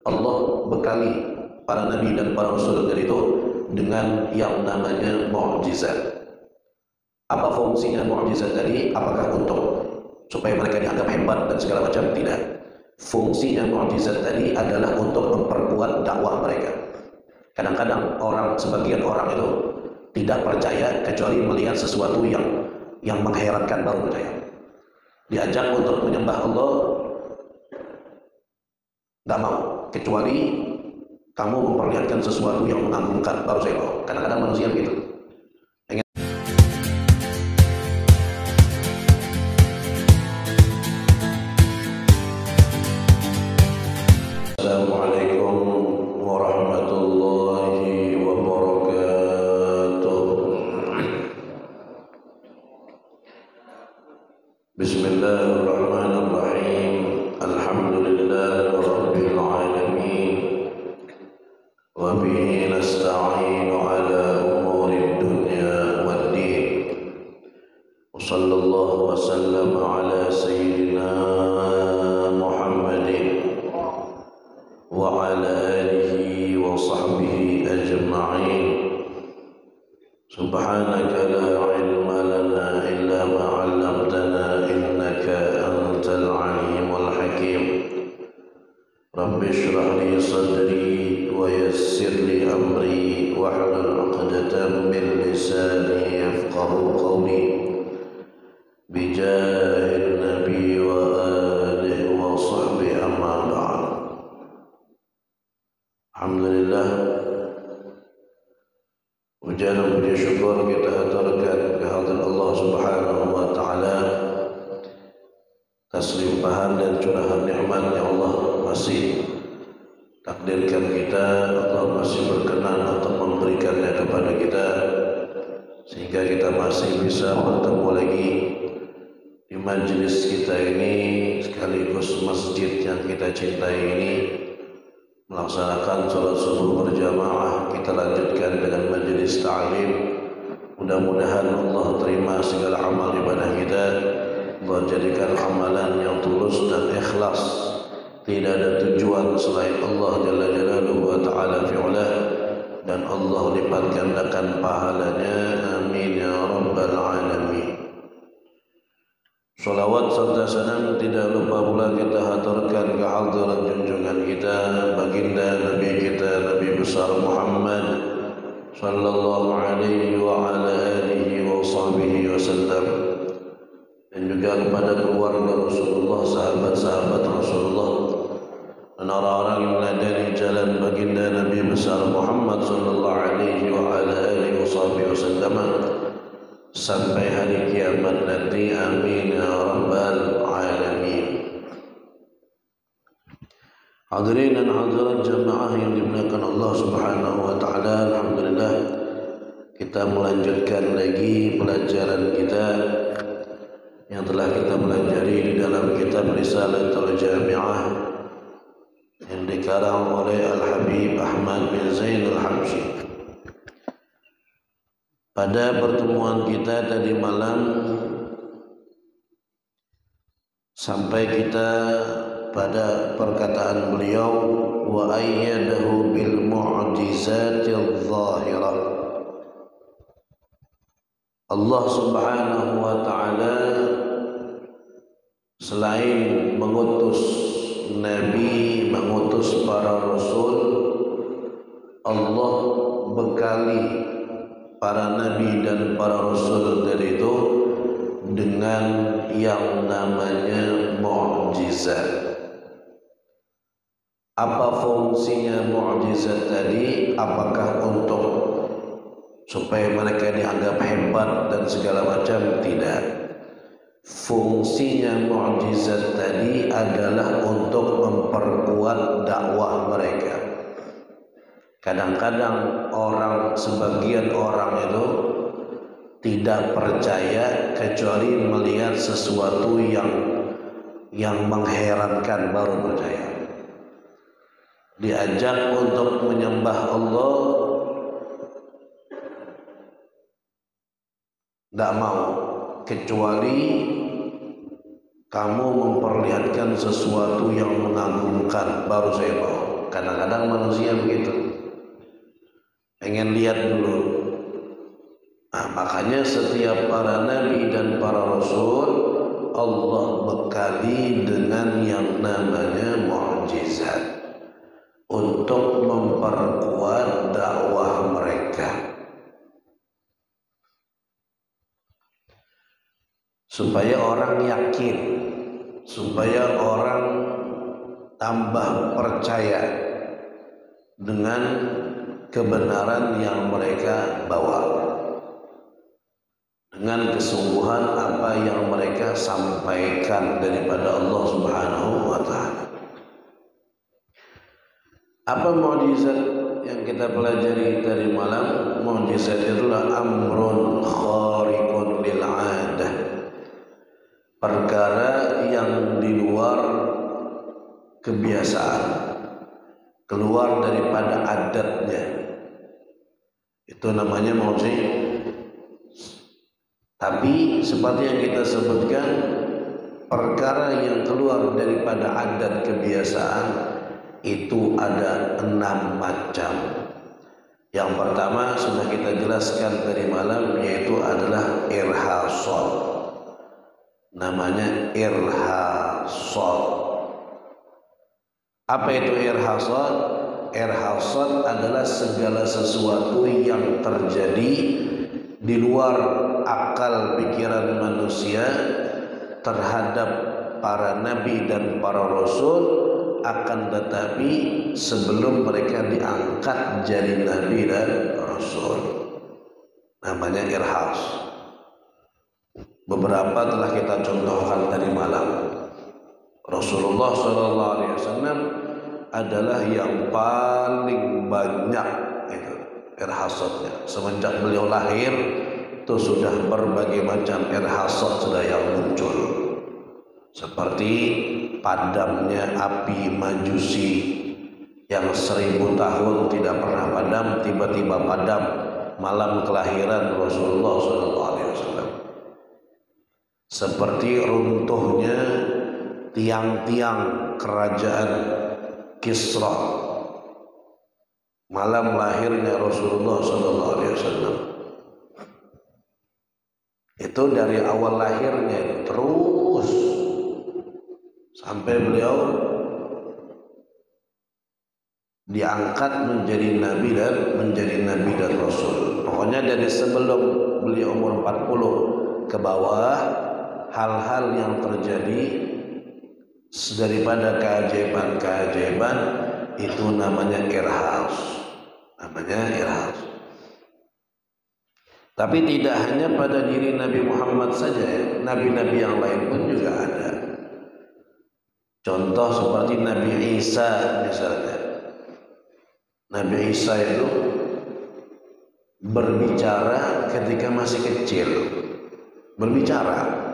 Allah bekali para nabi dan para rasul dari itu dengan yang namanya mukjizat. Apa fungsinya mukjizat tadi? Apakah untuk supaya mereka dianggap hebat dan segala macam? Tidak. Fungsinya mukjizat tadi adalah untuk memperkuat dakwah mereka. Kadang-kadang sebagian orang itu tidak percaya kecuali melihat sesuatu yang mengherankan baru percaya. Diajak untuk menyembah Allah, nggak mau, kecuali kamu memperlihatkan sesuatu yang mengagumkan baru saya mau. Kadang-kadang manusia begitu. Assalamualaikum warahmatullahi wabarakatuh. Bismillahirrahmanirrahim. Alhamdulillahi rabbil alamin. Wa bihi nasta'inu ala umuri dunya waddin. Wa sallallahu wa sallama ala sayyidina Muhammadin wa ala alihi wa sahbihi ajma'in. Subhanaka la ilma lana illa ma 'allamtana innaka antal alimul hakim. Rabbi shrah li sadri wa yassir li amri wahlul 'uqdatam min lisani yafqahu qawli bijahil nabi wa alihi wa sahbihi amma ba'd. Alhamdulillah, puja dan puji syukur kita aturkan kehadirat Allah Subhanahu wa taala atas limpahan dan curahan nikmat yang Allah masih takdirkan kita. Allah masih berkenan untuk memberikannya kepada kita sehingga kita masih bisa bertemu lagi di majelis kita ini, sekaligus masjid yang kita cintai ini, melaksanakan sholat subuh berjamaah. Kita lanjutkan dengan majelis ta'lim. Mudah-mudahan Allah terima segala amal ibadah kita. Allah jadikan amalan yang tulus dan ikhlas, tidak ada tujuan selain Allah Jalla Jalaluhu wa ta'ala fi'ulah, dan Allah lipat gandakan pahalanya. Amin ya rabbal alamin. Salawat serta salam tidak lupa pula kita haturkan ke hadirat junjungan kita, baginda Nabi kita, Nabi besar Muhammad sallallahu alaihi wa ala alihi wa sahbihi wasallam, dan juga kepada keluarga Rasulullah, sahabat-sahabat Rasulullah, dan orang-orang yang meneladani jalan baginda Nabi besar Muhammad sallallahu alaihi wa ala alihi wa sahbihi wasallam sampai hari kiamat nanti. Amin ya rabbal alamin. Hadirin dan hadirat jamaah yang dimuliakan Allah Subhanahu wa taala, alhamdulillah kita melanjutkan lagi pelajaran kita yang telah kita pelajari di dalam kitab Risalatul Jami'ah yang dikarang oleh Al-Habib Ahmad bin Zain Al-Habsyi. Pada pertemuan kita tadi malam sampai kita pada perkataan beliau, wa ayyadahu bil mu'jizatil zahirah. Allah Subhanahu wa taala selain mengutus nabi, mengutus para rasul, Allah bekali para nabi dan para rasul dari itu dengan yang namanya mukjizat. Apa fungsinya mukjizat tadi? Apakah untuk supaya mereka dianggap hebat dan segala macam? Tidak. Fungsinya mukjizat tadi adalah untuk memperkuat dakwah mereka. Kadang-kadang sebagian orang itu tidak percaya kecuali melihat sesuatu yang mengherankan baru percaya. Diajak untuk menyembah Allah, nggak mau, kecuali kamu memperlihatkan sesuatu yang mengagumkan baru saya mau. Kadang-kadang manusia begitu, pengen lihat dulu. Nah, makanya setiap para nabi dan para rasul Allah bekali dengan yang namanya mukjizat untuk memperkuat dakwah mereka, supaya orang yakin, supaya orang tambah percaya dengan kebenaran yang mereka bawa, dengan kesungguhan apa yang mereka sampaikan daripada Allah Subhanahu wa ta'ala. Apa mukjizat yang kita pelajari tadi malam? Mukjizat itulah amrun khariqun lil 'adah, perkara yang di luar kebiasaan, keluar daripada adatnya, itu namanya mukjizat. Tapi seperti yang kita sebutkan, perkara yang keluar daripada adat kebiasaan itu ada 6 macam. Yang pertama sudah kita jelaskan tadi malam, yaitu adalah irhasat. Namanya irhasat. Apa itu irhasat? Irhasat adalah segala sesuatu yang terjadi di luar akal pikiran manusia terhadap para nabi dan para rasul, akan tetapi sebelum mereka diangkat jadi nabi dan rasul. Namanya irhas. Beberapa telah kita contohkan tadi malam. Rasulullah SAW adalah yang paling banyak itu irhasatnya. Semenjak beliau lahir itu sudah berbagai macam irhasat sudah yang muncul, seperti padamnya api Majusi yang 1000 tahun tidak pernah padam, tiba-tiba padam malam kelahiran Rasulullah SAW. Seperti runtuhnya tiang-tiang kerajaan Kisra malam lahirnya Rasulullah SAW. Itu dari awal lahirnya terus sampai beliau diangkat menjadi nabi dan rasul. Pokoknya dari sebelum beliau umur 40 ke bawah, hal-hal yang terjadi daripada keajaiban-keajaiban itu namanya irhas. Tapi tidak hanya pada diri Nabi Muhammad saja, nabi-nabi yang lain pun juga ada. Contoh seperti Nabi Isa misalnya. Nabi Isa itu berbicara ketika masih kecil. Berbicara.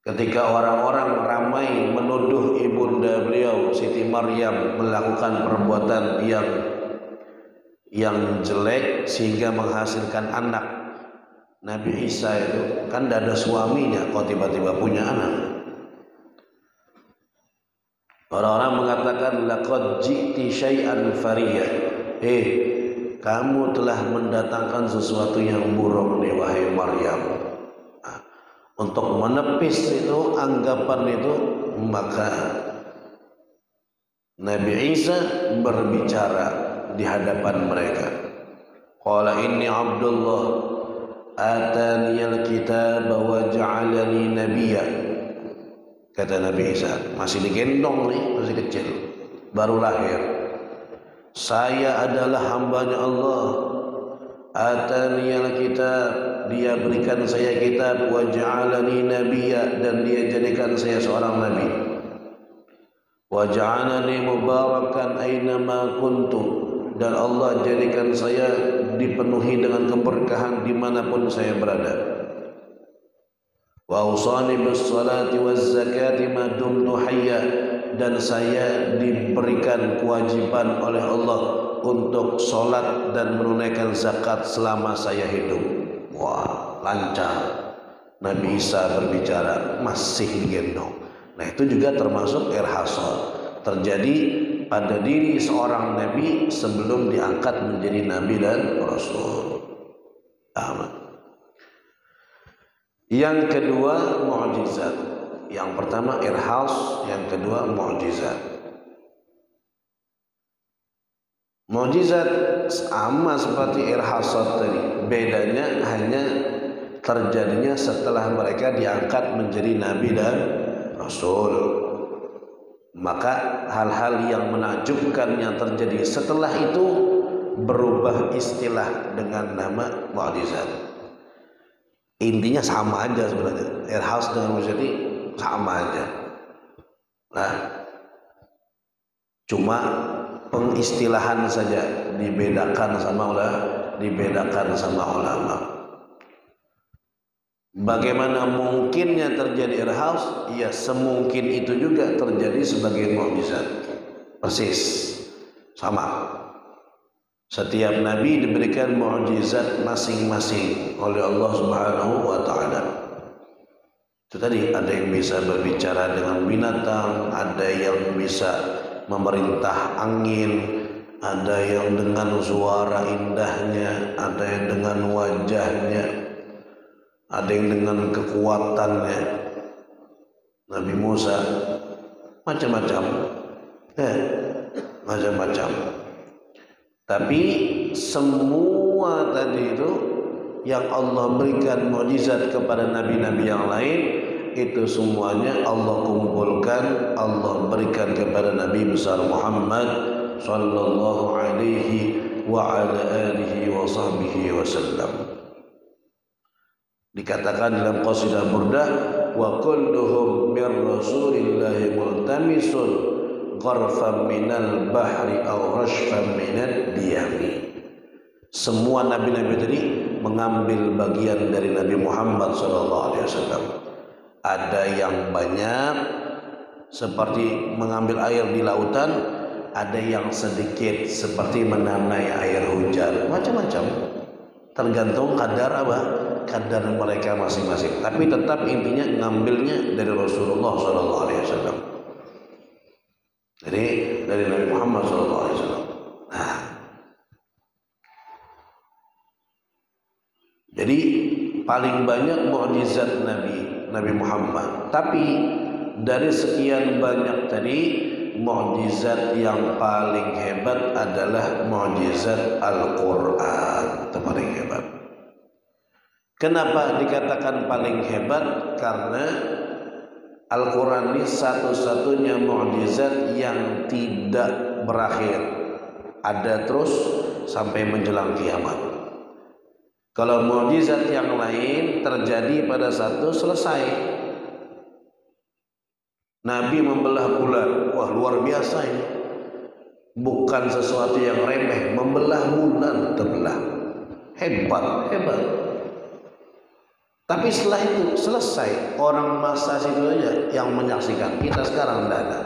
Ketika orang-orang ramai menuduh ibunda beliau Siti Maryam melakukan perbuatan yang jelek sehingga menghasilkan anak, Nabi Isa itu kan tidak ada suaminya, kok tiba-tiba punya anak. Orang-orang mengatakan laqad ji'ti syai'an fariyah. Kamu telah mendatangkan sesuatu yang buruk nih wahai Maryam. Untuk menepis itu anggapan itu, maka Nabi Isa berbicara di hadapan mereka. Qala inni Abdullah ataniyal kitab wa ja'alani nabiyya. Kata Nabi Isa, masih digendong nih, masih kecil, baru lahir. Saya adalah hambanya Allah. Ataniyal kitab, dia berikan saya kitab, wa ja'alani nabiyya, dan dia jadikan saya seorang nabi. Wa ja'alani mubarakan aynama kuntu, dan Allah jadikan saya dipenuhi dengan keberkahan dimanapun saya berada. Wa awsani bis salati waz zakati ma dumtu hayya, dan saya diberikan kewajiban oleh Allah untuk sholat dan menunaikan zakat selama saya hidup. Wah, lancar. Nabi Isa berbicara masih digendong. Nah, itu juga termasuk irhasat. terjadi pada diri seorang nabi sebelum diangkat menjadi nabi dan rasul. Yang kedua mukjizat. Yang pertama irhas, yang kedua mukjizat. Mukjizat sama seperti irhasat tadi, bedanya hanya terjadinya setelah mereka diangkat menjadi nabi dan rasul. Maka hal-hal yang menakjubkan yang terjadi setelah itu berubah istilah dengan nama mukjizat. Intinya sama aja sebenarnya. Irhas dengan mukjizat sama aja. Nah, cuma pengistilahan saja dibedakan sama ulama. Bagaimana mungkinnya terjadi irhas? Ya semungkin itu juga terjadi sebagai mukjizat. Persis sama. Setiap nabi diberikan mukjizat masing-masing oleh Allah Subhanahu wa taala. Itu tadi, ada yang bisa berbicara dengan binatang, ada yang bisa memerintah angin, ada yang dengan suara indahnya, ada yang dengan wajahnya, ada yang dengan kekuatannya. Nabi Musa macam-macam. Macam-macam. Tapi semua tadi itu yang Allah berikan mukjizat kepada nabi-nabi yang lain, itu semuanya Allah kumpulkan, Allah berikan kepada Nabi besar Muhammad sallallahu alaihi wa ala alihi wa sahbihi wasallam. Dikatakan dalam qasidah Burdah, wa kulluhum mir rasulillahi multamisun gharfan minal bahri aw rashfan minad diyami. Semua nabi-nabi tadi mengambil bagian dari Nabi Muhammad SAW. Ada yang banyak seperti mengambil air di lautan, ada yang sedikit seperti menamai air hujan. Macam-macam, tergantung kadar apa? Kadar mereka masing-masing. Tapi tetap intinya ngambilnya dari Rasulullah SAW. Jadi dari Nabi Muhammad SAW. Nah, jadi paling banyak mukjizat Nabi Muhammad. Tapi dari sekian banyak tadi, mukjizat yang paling hebat adalah mukjizat Al-Quran. Itu paling hebat. Kenapa dikatakan paling hebat? Karena Al-Quran ini satu-satunya mukjizat yang tidak berakhir, ada terus sampai menjelang kiamat. Kalau mukjizat yang lain terjadi pada satu selesai. Nabi membelah bulan, wah luar biasa ini. Bukan sesuatu yang remeh, membelah bulan terbelah. Hebat. Tapi setelah itu selesai, orang masa situ aja yang menyaksikan. Kita sekarang tidak ada.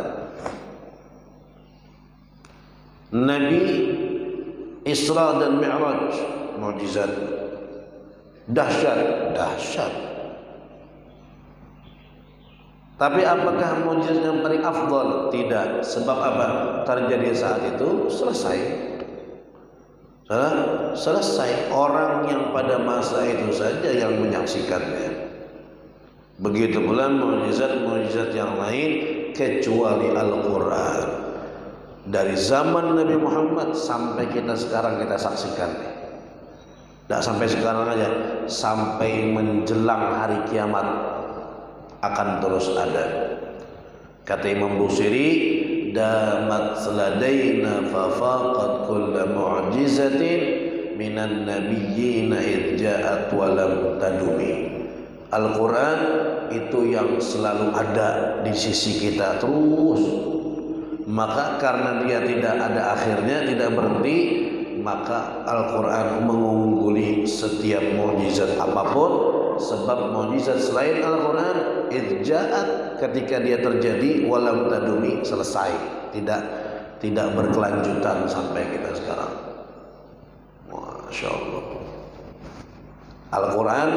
Nabi Isra dan Mi'raj, mukjizat dahsyat. Tapi apakah mukjizat yang paling afdal? Tidak. Sebab apa? Terjadi saat itu selesai. Selesai. Orang yang pada masa itu saja yang menyaksikannya. Begitu pula mukjizat yang lain kecuali Al-Quran. Dari zaman Nabi Muhammad sampai kita sekarang kita saksikan. Tidak sampai sekarang aja, sampai menjelang hari kiamat akan terus ada. Kata Imam Busiri, damat seladaina fafaqat kulla mu'jizatin minan nabiyyina idja'at walam tadumi. Al-Quran itu yang selalu ada di sisi kita terus. Maka karena dia tidak ada akhirnya, tidak berhenti, maka Al-Quran mengungguli setiap mukjizat apapun. Sebab mukjizat selain Al-Quran idja'at, ketika dia terjadi, walam tadumi, selesai, tidak berkelanjutan sampai kita sekarang. Masya Allah. Al-Quran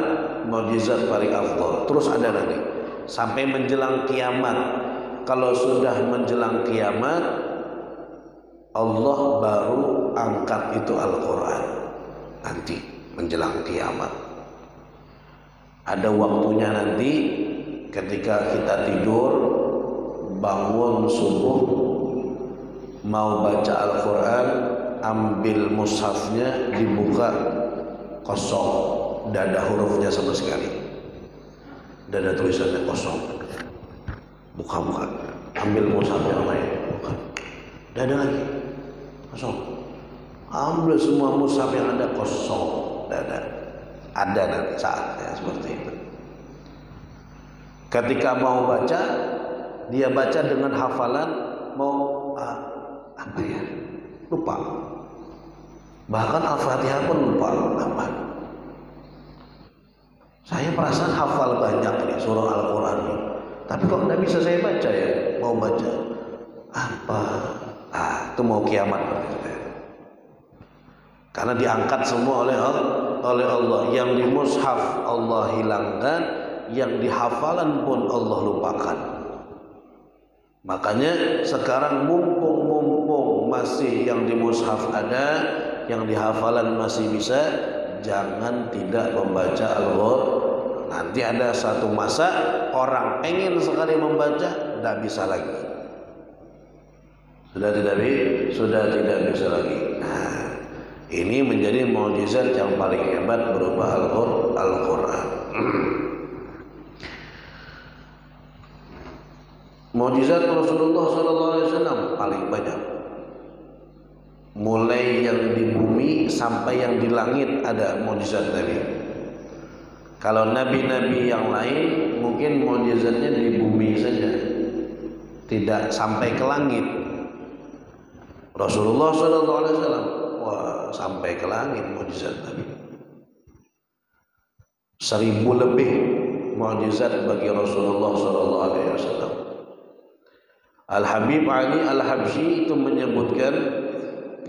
mukjizat paling afdal. Terus ada lagi sampai menjelang kiamat. kalau sudah menjelang kiamat Allah baru angkat itu Al-Quran. Nanti menjelang kiamat ada waktunya, nanti ketika kita tidur bangun subuh mau baca Al-Quran, ambil mushafnya, dibuka kosong, tidak ada hurufnya sama sekali, tidak ada tulisannya, kosong. Buka, ambil mushaf yang lain, buka, tidak ada lagi, kosong. Ambil semua mushaf yang ada, kosong, tidak ada. Ada nanti saatnya seperti itu. Ketika mau baca, dia baca dengan hafalan, mau apa ya, lupa. Bahkan Al-Fatihah pun lupa apa. Saya perasaan hafal banyak nih surah Al-Quran nih, tapi kok tidak bisa saya baca ya, mau baca apa? Itu mau kiamat berarti. Karena diangkat semua oleh Allah. Yang di mushaf Allah hilangkan, yang di hafalan pun Allah lupakan. Makanya sekarang mumpung masih yang di mushaf ada, yang di hafalan masih bisa, jangan tidak membaca Al-Quran. Nanti ada satu masa orang pengen sekali membaca, tidak bisa lagi. Sudah tidak bisa lagi. Nah, ini menjadi mukjizat yang paling hebat berupa Al-Quran. Mukjizat Rasulullah SAW paling banyak. Mulai yang di bumi sampai yang di langit ada mukjizat Nabi. Kalau nabi-nabi yang lain mungkin mukjizatnya di bumi saja, tidak sampai ke langit. Rasulullah SAW sampai ke langit mukjizat Nabi. 1000 lebih mukjizat bagi Rasulullah SAW. Al-Habib Ali Al-Habsyi itu menyebutkan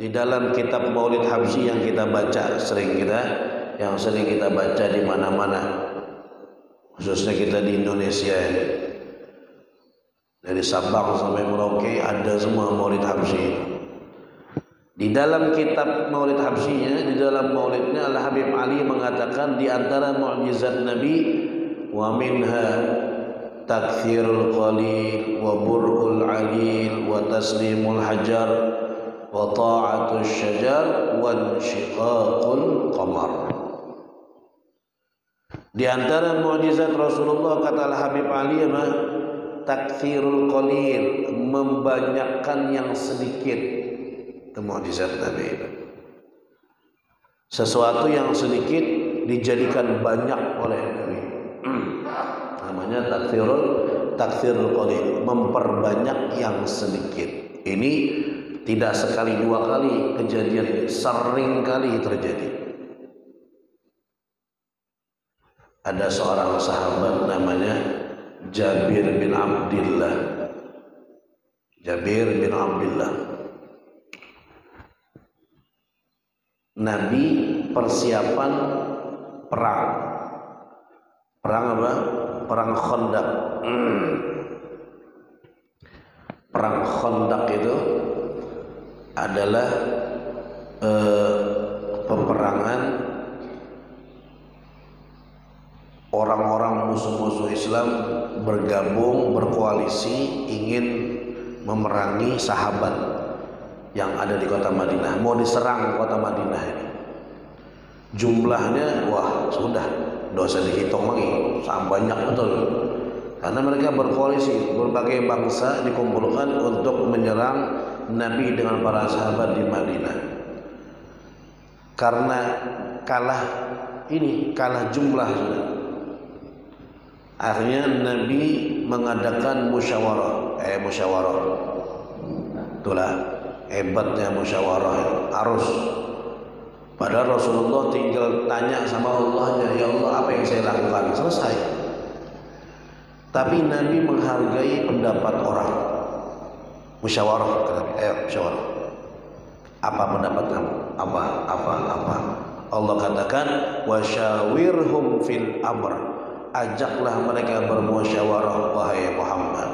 di dalam kitab Maulid Habsyi yang kita baca, sering kita baca di mana-mana, khususnya kita di Indonesia ini. Dari Sabang sampai Merauke ada semua Maulid Habsyi. Di dalam kitab Maulid Habsyinya, di dalam maulidnya, Al-Habib Ali mengatakan di antara mukjizat Nabi, wa minha takthirul qalil wa bur'ul alil wa taslimul hajar wa ta'atul syajar wa insyiqaqul qamar. Di antara mukjizat Rasulullah, kata Al-Habib Ali, apa? Takthirul qalil, membanyakkan yang sedikit. Itu mukjizat Nabi. Sesuatu yang sedikit dijadikan banyak oleh Nabi. Namanya takthirul qalil, memperbanyak yang sedikit. Ini tidak sekali dua kali kejadian ini, sering kali terjadi. Ada seorang sahabat namanya Jabir bin Abdullah. Nabi persiapan perang apa? Perang Khandaq. Perang Khandaq itu adalah peperangan orang-orang musuh-musuh Islam bergabung, berkoalisi, ingin memerangi sahabat yang ada di kota Madinah, mau diserang kota Madinah ini. Jumlahnya sudah tidak usah dihitung lagi, sangat banyak betul. Karena mereka berkoalisi, berbagai bangsa dikumpulkan untuk menyerang Nabi dengan para sahabat di Madinah. Karena kalah jumlah sudah. Akhirnya Nabi mengadakan musyawarah. Itulah hebatnya musyawarah, harus. Padahal Rasulullah tinggal tanya sama Allahnya, ya Allah apa yang saya lakukan, selesai. Tapi Nabi menghargai pendapat orang. Musyawarah, kata Nabi, musyawarah. Apa pendapat kamu? Apa? Allah katakan, wasyawirhum fil amr. Ajaklah mereka bermusyawarah, wahai Muhammad.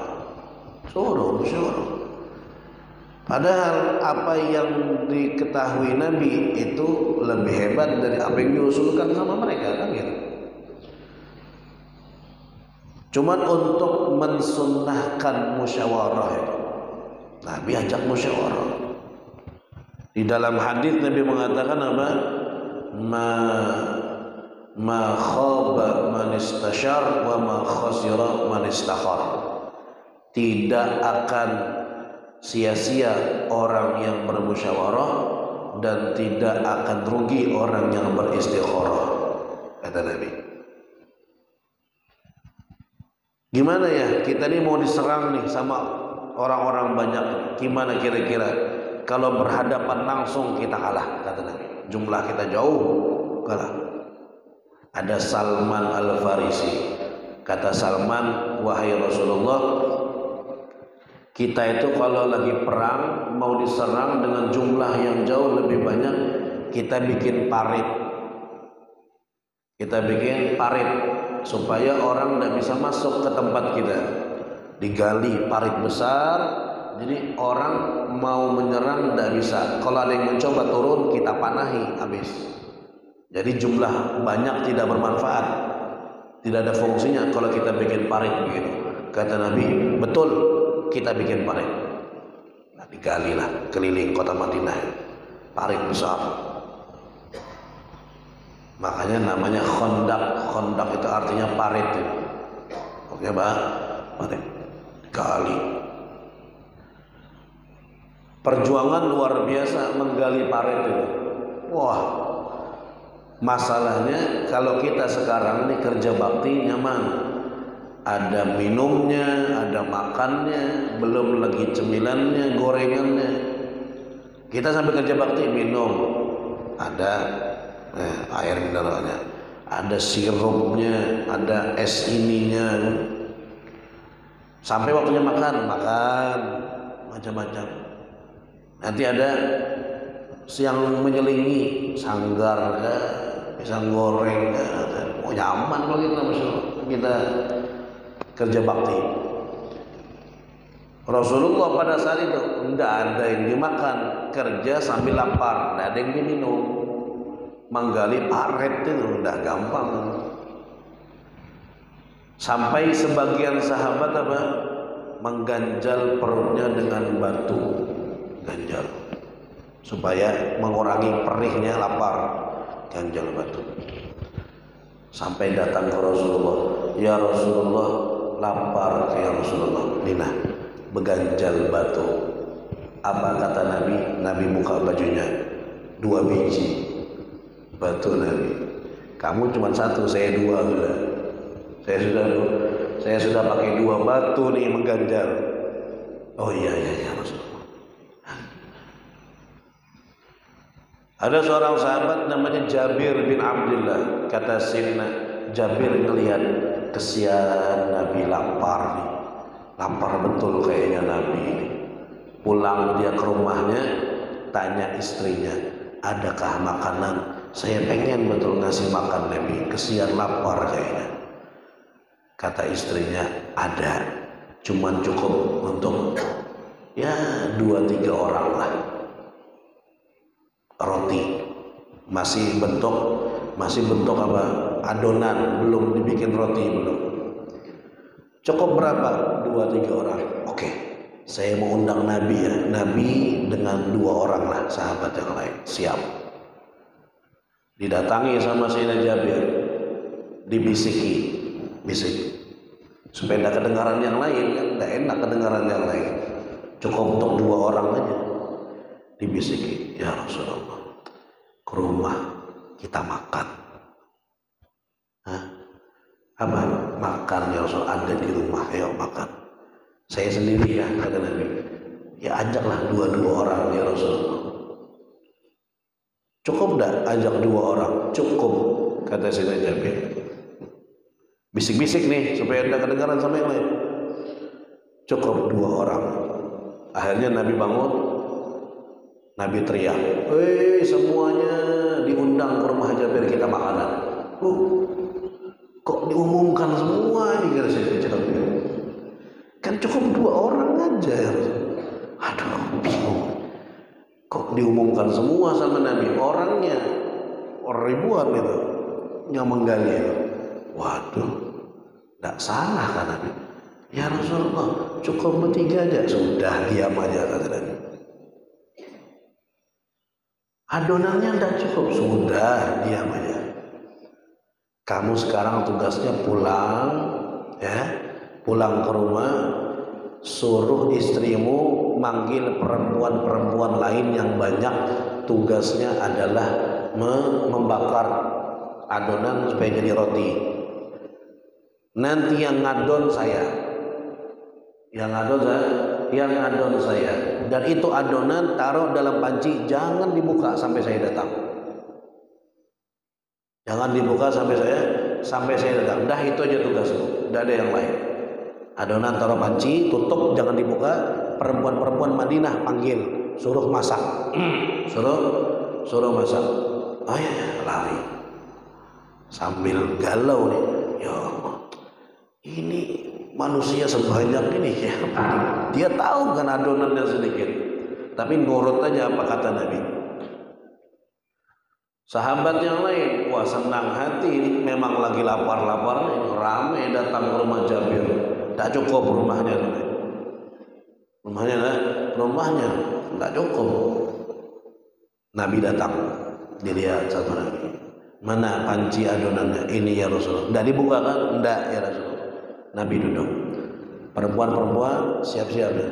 Suruh musyawarah. Padahal apa yang diketahui Nabi itu lebih hebat dari apa yang diusulkan sama mereka, kan gitu. Cuman untuk mensunnahkan musyawarah itu, Nabi ajak musyawarah. Di dalam hadis Nabi mengatakan apa? Ma khaba man istashar wa ma khasira man istakhar. Tidak akan sia-sia orang yang bermusyawarah dan tidak akan rugi orang yang beristikharah, kata Nabi. Gimana ya, kita ini mau diserang nih sama orang-orang banyak, gimana kira-kira kalau berhadapan langsung kita kalah, kata Nabi. Jumlah kita jauh kalah. Ada Salman Al-Farisi. Kata Salman, wahai Rasulullah, kita itu kalau lagi perang mau diserang dengan jumlah yang jauh lebih banyak, kita bikin parit. Kita bikin parit supaya orang tidak bisa masuk ke tempat kita. Digali parit besar, jadi orang mau menyerang tidak bisa. Kalau ada yang mencoba turun, kita panahi habis. Jadi jumlah banyak tidak bermanfaat, tidak ada fungsinya kalau kita bikin parit begitu. Kata Nabi, betul, kita bikin parit. Nabi galilah keliling kota Madinah, parit besar. Makanya namanya Khandaq. Khandaq itu artinya parit. Oke, Pak? Parit. Gali. Perjuangan luar biasa menggali parit itu. Wah, masalahnya kalau kita sekarang ini kerja bakti nyaman, ada minumnya, ada makannya, belum lagi cemilannya, gorengannya. Kita sampai kerja bakti minum, ada air mineralnya, ada sirupnya, ada es ininya. Sampai waktunya makan macam-macam. Nanti ada siang menyelingi, sanggar, pisang goreng, oh nyaman kalau kita kerja bakti. Rasulullah pada saat itu tidak ada yang dimakan, kerja sambil lapar, tidak ada yang diminum. Menggali parit itu tidak gampang. Sampai sebagian sahabat apa? Mengganjal perutnya dengan batu, ganjal, supaya mengurangi perihnya lapar, ganjal batu. Sampai datang ke Rasulullah, ya Rasulullah, lapar ya Rasulullah. Nina beganjal batu. Apa kata Nabi? Nabi buka bajunya, 2 biji batu Nabi. Kamu cuma 1, saya 2 sudah. Saya sudah pakai 2 batu nih mengganjal. Oh iya Rasulullah. Ada seorang sahabat namanya Jabir bin Abdullah. Kata Sayyidina Jabir ngelihat kesian Nabi lapar nih. Lapar betul kayaknya Nabi ini. Pulang dia ke rumahnya, tanya istrinya, adakah makanan? Saya pengen betul ngasih makan Nabi, kesian lapar kayaknya. Kata istrinya, ada, cuman cukup untuk ya 2-3 orang lah. Roti masih bentuk apa? Adonan, belum dibikin roti, belum. Cukup berapa? 2-3 orang. Oke, saya mau undang Nabi ya. Nabi dengan 2 orang lah sahabat yang lain. Siap. Didatangi sama Sayyidina Jabir, bisik supaya tidak kedengaran yang lain, kan tidak enak kedengaran yang lain. Cukup untuk 2 orang aja. Dibisiki, ya Rasulullah, ke rumah kita makan. Hah? Apa? Makan ya Rasul, ada di rumah, ayo makan. Saya sendiri ya, kata Nabi. Ya ajaklah 2 orang ya Rasulullah. Cukup tidak ajak 2 orang? Cukup, kata Sayyidina Jabir. Bisik-bisik nih supaya tidak kedengaran sama yang lain. Cukup 2 orang. Akhirnya Nabi bangun, Nabi teriak, semuanya diundang ke rumah Jabir, kita makanan. Kok diumumkan semua ini, kata saya. Kan Kan cukup 2 orang aja ya Rasul. Aduh, bingung. Kok diumumkan semua sama Nabi? Orangnya ribuan itu yang menggali itu. Waduh, tidak salah kan Nabi? Ya Rasulullah, cukup bertiga aja. Sudah, diam aja kata Nabi. Adonannya tidak cukup. Sudah, diam aja. Kamu sekarang tugasnya pulang, ya, pulang ke rumah, suruh istrimu manggil perempuan-perempuan lain yang banyak. Tugasnya adalah membakar adonan supaya jadi roti. Nanti yang ngadon saya, yang ngadon saya. Dan itu adonan taruh dalam panci, jangan dibuka sampai saya datang. Jangan dibuka sampai saya datang. Dah, itu aja tugasmu, tidak ada yang lain. Adonan taruh panci, tutup, jangan dibuka. Perempuan-perempuan Madinah panggil, suruh masak. suruh masak. Oh ya, lari. Sambil galau nih, ya Allah, ini manusia sebanyak ini ya. Dia tahu kan adonannya sedikit, tapi nurut aja apa kata Nabi. Sahabat yang lain, wah senang hati, memang lagi lapar-lapar, ramai datang ke rumah Jabir. Tak cukup rumahnya, tak cukup. Nabi datang, dilihat sama Nabi. Mana panci adonannya? Ini ya Rasulullah. Tidak dibuka kan? Tidak ya Rasulullah. Nabi duduk. Perempuan-perempuan siap-siap ya.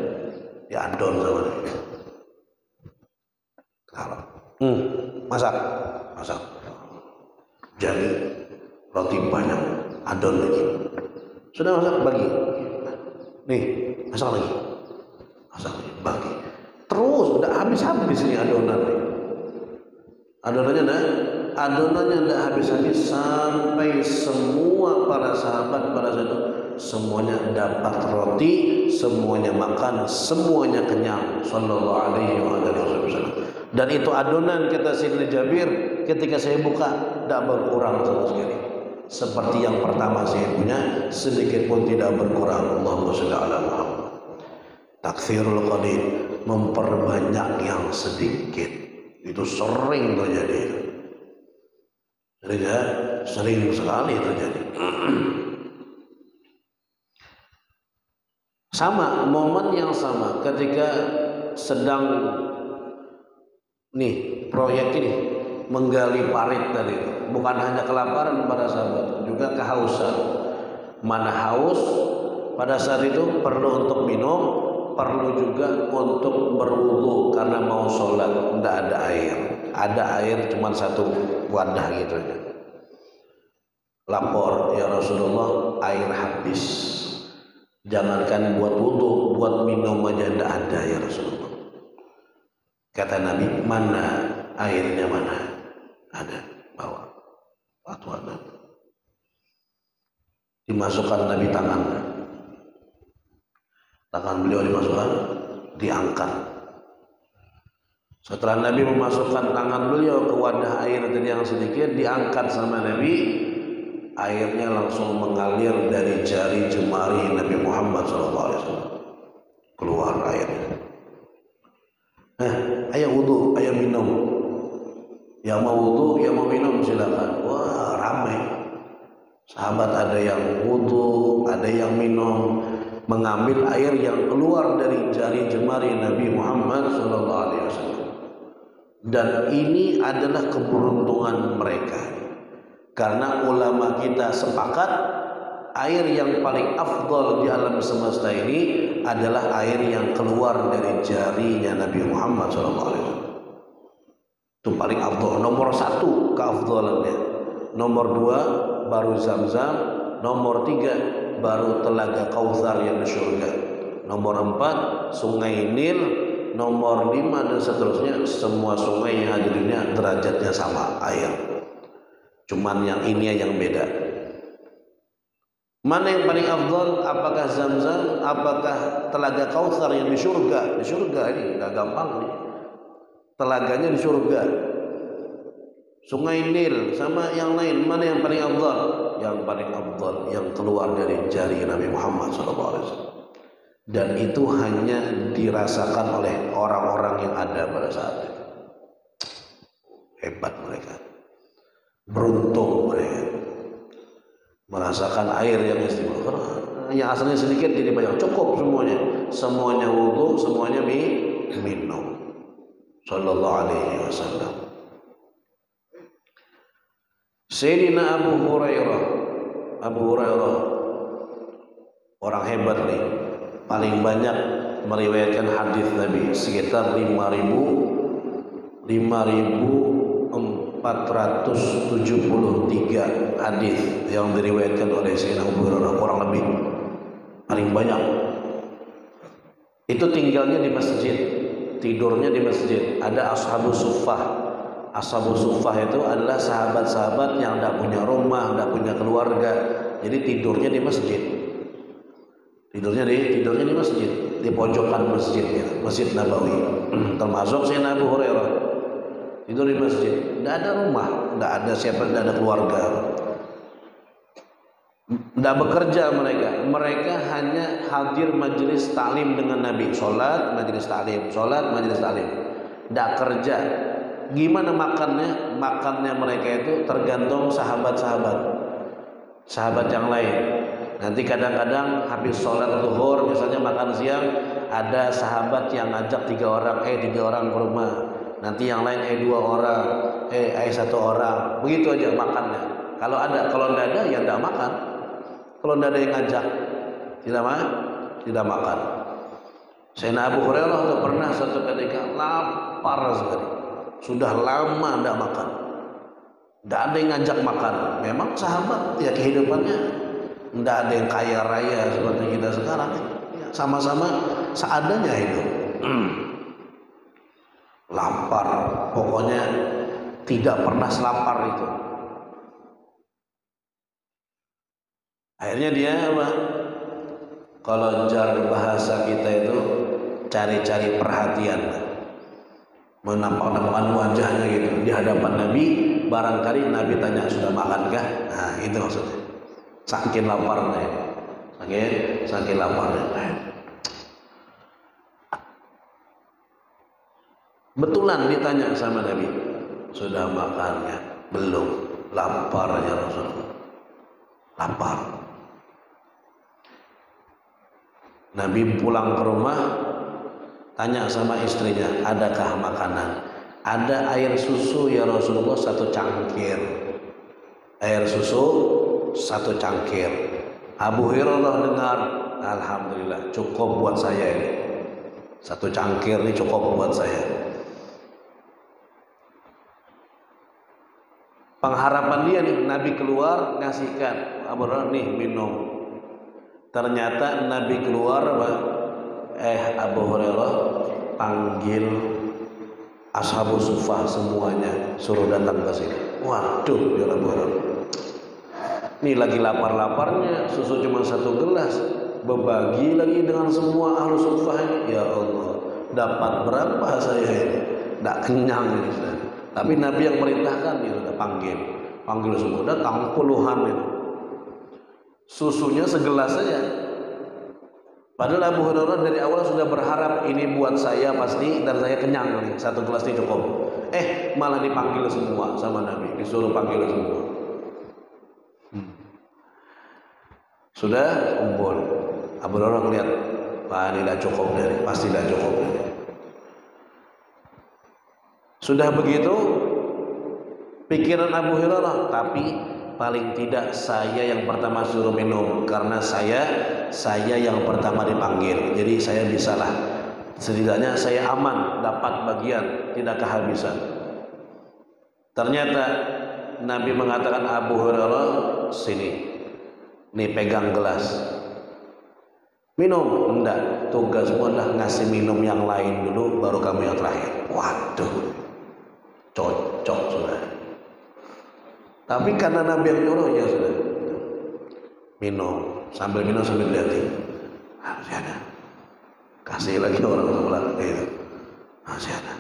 Diadon sama Nabi. Kalau masak. Jadi roti banyak, adon lagi. Sudah masak, bagi. Nih, masak lagi, bagi. Terus udah habis-habis ini adonan. Adonannya tidak habis-habis sampai semua para sahabat pada saat itu semuanya dapat roti, semuanya makan, semuanya kenyang. Sallallahu alaihi wasallam. Dan itu adonan kata Sayyidina Jabir, ketika saya buka tidak berkurang sama sekali. Seperti yang pertama saya punya, sedikit pun tidak berkurang. Allahumma sholli ala Muhammad. Takfirul qalil, memperbanyak yang sedikit. Itu sering terjadi. Sering sekali terjadi. Sama, momen yang sama ketika sedang proyek ini menggali parit tadi, bukan hanya kelaparan para sahabat, juga kehausan. Mana haus pada saat itu perlu untuk minum, perlu juga untuk berwudu karena mau sholat, tidak ada air. Ada air cuma satu wadah gitu. Lapor, ya Rasulullah, air habis. Jangankan buat wudu, buat minum aja tidak ada ya Rasulullah. Kata Nabi, mana airnya, mana? Ada, bawa. Fatwa Nabi. Dimasukkan Nabi tangannya. Tangan beliau dimasukkan, diangkat. Setelah Nabi memasukkan tangan beliau ke wadah air tadi yang sedikit, diangkat sama Nabi, airnya langsung mengalir dari jari jemari Nabi Muhammad SAW. Keluar airnya. Ayo wudu, ayo minum. Yang mau wudu, yang mau minum silakan. Wah, ramai. Sahabat ada yang wudu, ada yang minum, mengambil air yang keluar dari jari jemari Nabi Muhammad SAW. Dan ini adalah keberuntungan mereka, karena ulama kita sepakat air yang paling afdal di alam semesta ini adalah air yang keluar dari jarinya Nabi Muhammad SAW. Itu paling afdal, nomor 1 keafdalannya. Nomor 2 baru Zam-Zam, nomor 3 baru Telaga Kautsar yang di surga, nomor 4 Sungai Nil, nomor 5 dan seterusnya. Semua sungai yang ada di dunia derajatnya sama air, cuman yang ini yang beda. Mana yang paling afdal? Apakah Zam-Zam, apakah Telaga Kautsar yang di surga? Di surga ini enggak gampang nih. Telaganya di surga. Sungai Nil sama yang lain, mana yang paling afdal? Yang paling afdal yang keluar dari jari Nabi Muhammad SAW. dan itu hanya dirasakan oleh orang-orang yang ada pada saat itu. Hebat mereka, beruntung mereka merasakan air yang istimewa. Yang asalnya sedikit jadi banyak, cukup semuanya wudu, semuanya minum. Sallallahu alaihi wasallam. Sayyidina Abu Hurairah orang hebat nih, paling banyak meriwayatkan hadis Nabi, sekitar 5.473 hadis yang diriwayatkan oleh Sayyidina Abu Hurairah, kurang lebih paling banyak. Itu tinggalnya di masjid, tidurnya di masjid. Ada ashabus suffah. Ashabus suffah itu adalah sahabat-sahabat yang tidak punya rumah, tidak punya keluarga, jadi tidurnya di masjid. Tidurnya di masjid, di pojokan masjid, ya, Masjid Nabawi. Termasuk Sayyidina Abu Hurairah tidur di masjid. Tidak ada rumah, tidak ada siapa, tidak ada keluarga, tidak bekerja mereka. Mereka hanya hadir majelis taklim dengan Nabi, sholat majelis taklim, tidak kerja. Gimana makannya? Makannya mereka itu tergantung sahabat yang lain. Nanti kadang-kadang habis sholat zuhur, misalnya makan siang, ada sahabat yang ngajak 3 orang, 3 orang ke rumah. Nanti yang lain 2 orang, 1 orang. Begitu aja makannya. Kalau tidak ada ya tidak makan. Kalau tidak ada yang ngajak, tidak makan. Sayyidina Abu Hurairah itu pernah suatu ketika lapar sekali. Sudah lama tidak makan, tidak ada yang ngajak makan. Memang sahabat ya kehidupannya tidak ada yang kaya raya seperti kita sekarang, ya, sama-sama seadanya hidup. Lapar, pokoknya tidak pernah selapar itu. Akhirnya dia apa? Kalau jar bahasa kita itu cari-cari perhatian, menampak-nampakkan wajahnya gitu di hadapan Nabi. Barangkali Nabi tanya, sudah makankah? Nah itu maksudnya, saking laparnya, saking laparnya. Betulan ditanya sama Nabi, sudah makannya? Belum. Laparnya Rasulullah, lapar. Nabi pulang ke rumah, tanya sama istrinya, adakah makanan? Ada air susu ya Rasulullah, 1 cangkir. Air susu 1 cangkir. Abu Hurairah dengar, alhamdulillah cukup buat saya ini. 1 cangkir ini cukup buat saya. Pengharapan dia nih, Nabi keluar ngasihkan, Abu Hurairah nih minum. Ternyata Nabi keluar, Abu Hurairah panggil ashabus suffah semuanya, suruh datang ke sini. Waduh, ya Abu Hurairah, ini lagi lapar-laparnya, susu cuma 1 gelas, berbagi lagi dengan semua ahlu suffah ini. Ya Allah, dapat berapa saya ini? Tidak kenyang ini. Tapi Nabi yang merintahkan, ya sudah panggil semua, datang puluhan itu. Susunya segelas saja. Padahal Abu Hurairah dari awal sudah berharap ini buat saya pasti dan saya kenyang nih, 1 gelas ini cukup. Malah dipanggil semua sama Nabi, disuruh panggil semua. Sudah kumpul. Abu Hurairah lihat, ini tidak cukup dari, pasti tidak cukup dari. Sudah begitu pikiran Abu Hurairah, tapi paling tidak saya yang pertama suruh minum, karena saya yang pertama dipanggil, jadi saya bisalah, setidaknya saya aman, dapat bagian, tidak kehabisan. Ternyata Nabi mengatakan, Abu Hurairah sini, nih pegang gelas, minum. Enggak, tugasmu adalah ngasih minum yang lain dulu, baru kamu yang terakhir. Waduh, cocok sudah. Tapi karena Nabi yang nyuruh, ya sudah minum, sambil lihatin, masih ada, kasih lagi orang sebelah itu, masih ada.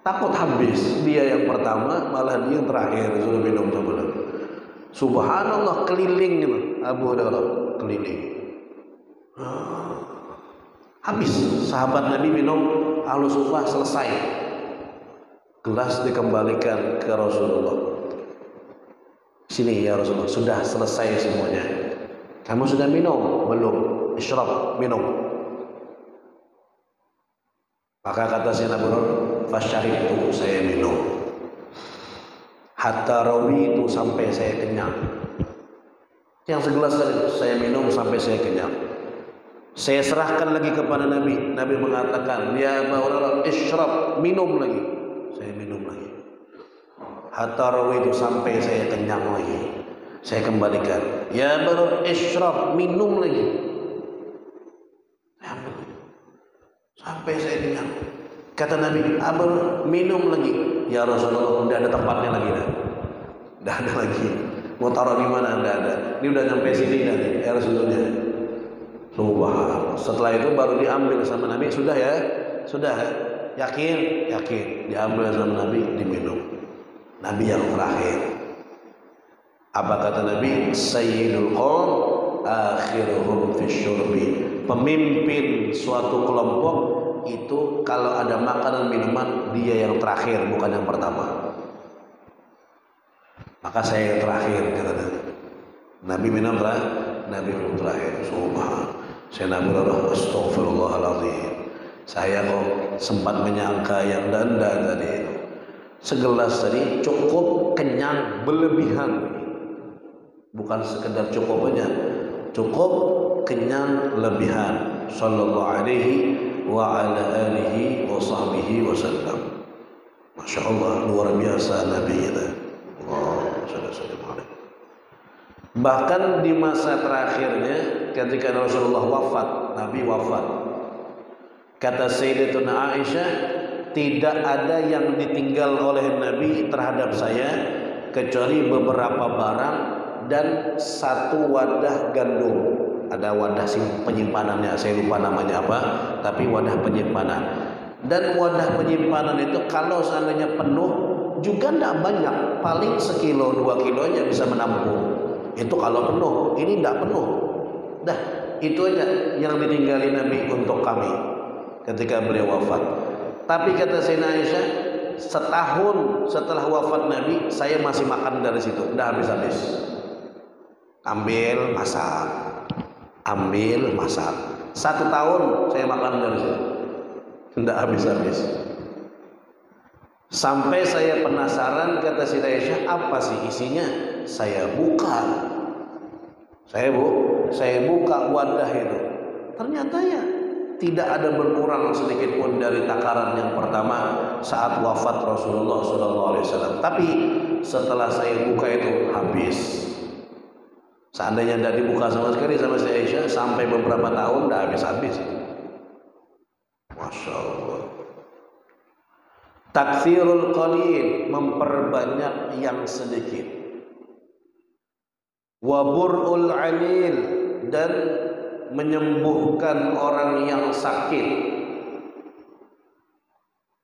Takut habis, dia yang pertama, malah dia yang terakhir sudah minum sebelah. Subhanallah, keliling gitu, Abu Hurairah keliling. Habis sahabat Nabi minum, ahlu sufah selesai. Gelas dikembalikan ke Rasulullah. Sini ya Rasulullah, sudah selesai semuanya. Kamu sudah minum? Belum. Isyrab, minum. Maka kata Sayyidina Abu Hurairah, fasyaribtu, saya minum. Hatta rawitu, sampai saya kenyang. Yang segelas tadi saya minum sampai saya kenyang. Saya serahkan lagi kepada Nabi. Nabi mengatakan, ya Abu Hurairah, isyrab, minum lagi. Saya minum lagi. Hatta rawitu, sampai saya kenyang lagi. Saya kembalikan. Ya Abu Hurairah, isyrab, minum lagi. Sampai saya kenyang. Kata Nabi, Abu minum lagi. Ya Rasulullah, tidak ada tempatnya lagi dah. Tidak ada lagi. Mau taruh di mana? Tidak ada. Ini udah sampai sini dah nih, ya Rasulullah. Subhanallah. Setelah itu baru diambil sama Nabi. Sudah ya? Sudah. Yakin? Yakin. Diambil sama Nabi, diminum. Nabi yang terakhir. Apa kata Nabi? Sayyidul qaum akhiruhum fi syurbi. Pemimpin suatu kelompok itu kalau ada makanan minuman dia yang terakhir, bukan yang pertama. Maka saya yang terakhir, kata Nabi. Nabi minum terakhir. Subhanallah. Saya Nabi Allah, astagfirullahaladzim. Saya kok sempat menyangka yang danda tadi itu. Segelas tadi cukup kenyang berlebihan. Bukan sekedar cukup aja, cukup kenyang lebihan. Sallallahu alaihi wa ala alihi wa sahbihi wasallam. Masya Allah, luar biasa Nabi kita. Bahkan di masa terakhirnya ketika Rasulullah wafat, Nabi wafat, kata Sayyidatuna Aisyah, tidak ada yang ditinggal oleh Nabi terhadap saya kecuali beberapa barang dan satu wadah gandum. Ada wadah penyimpanannya, saya lupa namanya apa, tapi wadah penyimpanan. Dan wadah penyimpanan itu kalau seandainya penuh juga tidak banyak, paling sekilo 2 kilo aja bisa menampung. Itu kalau penuh, ini tidak penuh. Dah, itu aja yang ditinggali Nabi untuk kami ketika beliau wafat. Tapi kata Sayyidina Aisyah, setahun setelah wafat Nabi, saya masih makan dari situ, tidak habis-habis. Ambil masak, ambil masak. 1 tahun saya makan dari situ, tidak habis-habis. Sampai saya penasaran, kata Siti Aisyah, apa sih isinya? Saya buka wadah itu. Ternyata ya tidak ada berkurang sedikit pun dari takaran yang pertama saat wafat Rasulullah SAW. Tapi setelah saya buka itu habis. Seandainya tidak dibuka sama sekali sama Siti Aisyah, sampai beberapa tahun tidak habis-habis. Masya Allah. Takthirul qalil, memperbanyak yang sedikit. Wabur'ul alil, dan menyembuhkan orang yang sakit.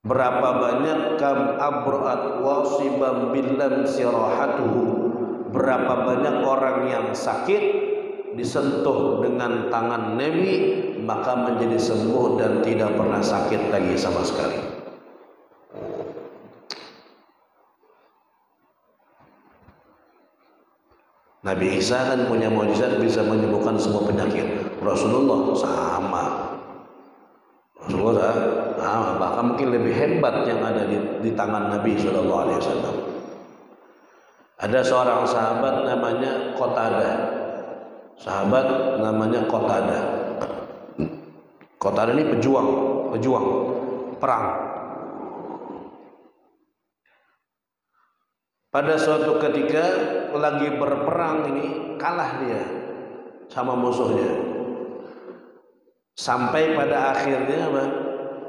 Berapa banyak kam abru'at wasibam billam sirahatuhu, berapa banyak orang yang sakit disentuh dengan tangan Nabi maka menjadi sembuh dan tidak pernah sakit lagi sama sekali. Nabi Isa kan punya mukjizat bisa menyembuhkan semua penyakit. Rasulullah sama. Bahkan mungkin lebih hebat yang ada di tangan Nabi SAW. Ada seorang sahabat namanya Qatadah. Qatadah ini pejuang perang. Pada suatu ketika lagi berperang ini kalah dia sama musuhnya. Sampai pada akhirnya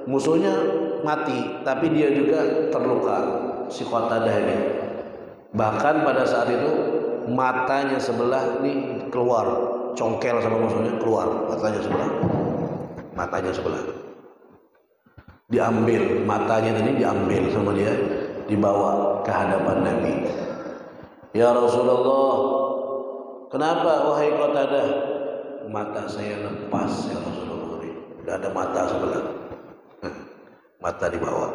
musuhnya mati, tapi dia juga terluka, si Qatadah ini. Bahkan pada saat itu matanya sebelah ini keluar, congkel sama musuhnya, keluar matanya sebelah. Diambil matanya ini, diambil sama dia, dibawa ke hadapan Nabi. Ya Rasulullah, kenapa wahai Qatadah? Mata saya lepas ya Rasulullah. udah ada mata sebelah, mata di bawah.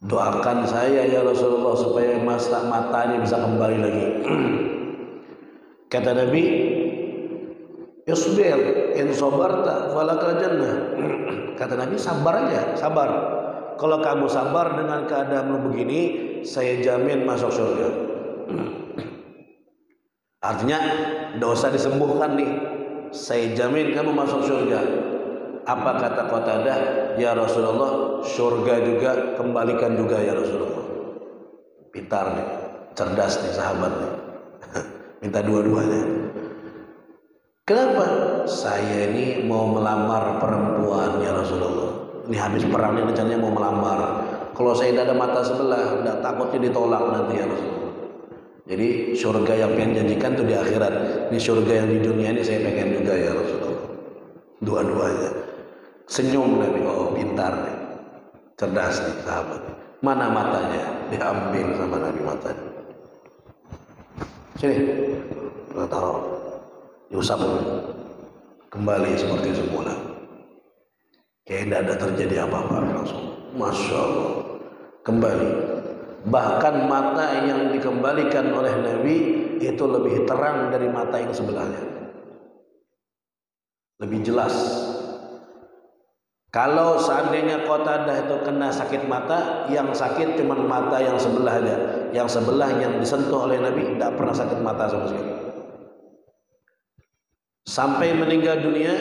Doakan saya ya Rasulullah supaya mata ini bisa kembali lagi. Kata Nabi, "Isbir in sabarta falakal jannah." Kata Nabi, sabar aja, sabar. Kalau kamu sabar dengan keadaanmu begini, saya jamin masuk surga. Artinya dosa disembuhkan nih, saya jamin kamu masuk surga. Apa kata Qatadah? Ya Rasulullah, surga juga kembalikan juga ya Rasulullah. Pintar nih, cerdas nih sahabat nih. Minta dua-duanya. Kenapa? Saya ini mau melamar perempuan ya Rasulullah. Ini habis perang ini rencananya mau melamar. Kalau saya tidak ada mata sebelah, udah takutnya ditolak nanti ya Rasulullah. Jadi surga yang pengen janjikan itu di akhirat. Ini surga yang di dunia ini saya pengen juga ya Rasulullah. Dua-duanya. Senyum Nabi, oh pintar nih, cerdas nih sahabat. Mana matanya? Diambil sama Nabi matanya. Sini, kita taruh, diusap kembali seperti semula. Kayak tidak ada terjadi apa-apa langsung. Masya Allah, kembali. Bahkan mata yang dikembalikan oleh Nabi itu lebih terang dari mata yang sebelahnya, lebih jelas. Kalau seandainya Qatadah itu kena sakit mata, yang sakit cuma mata yang sebelah aja. Yang sebelah yang disentuh oleh Nabi tidak pernah sakit mata sama sekali. Sampai meninggal dunia,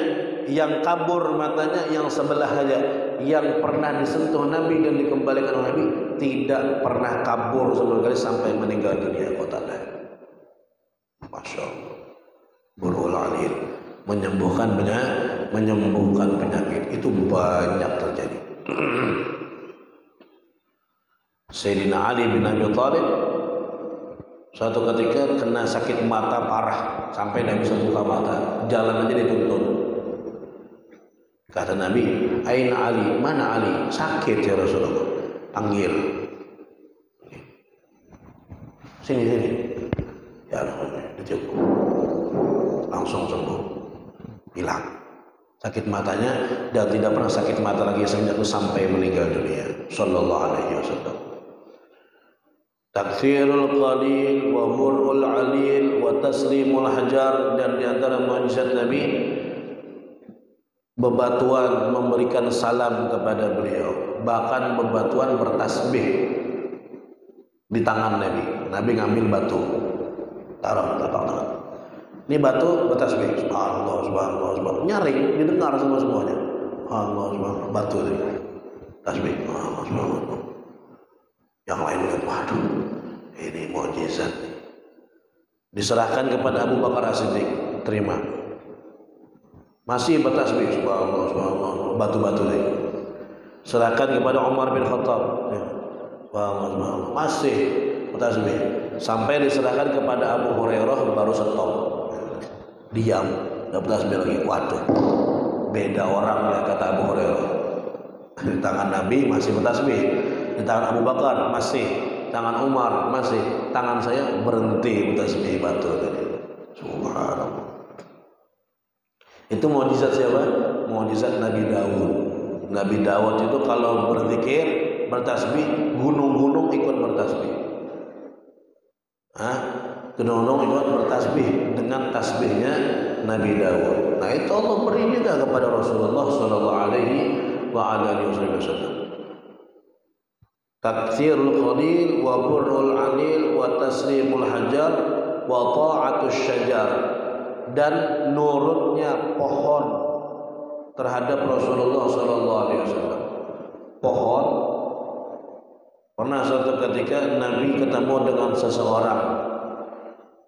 yang kabur matanya yang sebelah aja. Yang pernah disentuh Nabi dan dikembalikan oleh Nabi tidak pernah kabur sama sekali sampai meninggal dunia Qatadah. Masya Allah. Burul Alil. Menyembuhkan penyakit itu banyak terjadi. Sayyidina Ali bin Abi Thalib suatu ketika kena sakit mata parah sampai tidak bisa buka mata, jalan aja dituntun. Kata Nabi, "Aina Ali? Mana Ali? Sakit ya Rasulullah." Panggil. Sini. Ya Allah, dicukup. Langsung sembuh. Hilang sakit matanya dan tidak pernah sakit mata lagi sampai meninggal dunia. Sallallahu alaihi wasallam. Takfirul qalil wa mur'ul alil wa taslimul hajar, dan diantara mukjizat Nabi bebatuan memberikan salam kepada beliau, bahkan bebatuan bertasbih di tangan Nabi. Nabi ngambil batu, taruh telapak tangan. Ini batu bertasbih, subhanallah, subhanallah, subhanallah. Nyaring, didengar semuanya. Allah, subhanallah, batu ini. Tasbih, Allah, subhanallah. Yang lain lihat, waduh, ini mukjizat. Diserahkan kepada Abu Bakar As-Siddiq, terima. Masih bertasbih, subhanallah, subhanallah, batu-batu ini. Serahkan kepada Umar bin Khattab, subhanallah, subhanallah, masih bertasbih. Sampai diserahkan kepada Abu Hurairah baru stop. Diam, dapat tasbih lagi. Waduh, beda orang ya, kata Abu Hurairah. Di tangan Nabi masih bertasbih, di tangan Abu Bakar masih, tangan Umar masih, tangan saya berhenti bertasbih batu tadi. Subhanallah. Itu mukjizat siapa? Mukjizat Nabi Daud. Nabi Daud itu kalau berzikir, bertasbih, gunung-gunung ikut bertasbih. Gunung-gunung ikut bertasbih dengan tasbihnya Nabi Daud. Nah itu Allah beri juga kepada Rasulullah Sallallahu Alaihi Wasallam. Takthirul qalil wa burrul anil wa taslimul hajar wa ta'atus syajar, dan nurutnya pohon terhadap Rasulullah Sallallahu Alaihi Wasallam. Pohon, pernah suatu ketika Nabi ketemu dengan seseorang.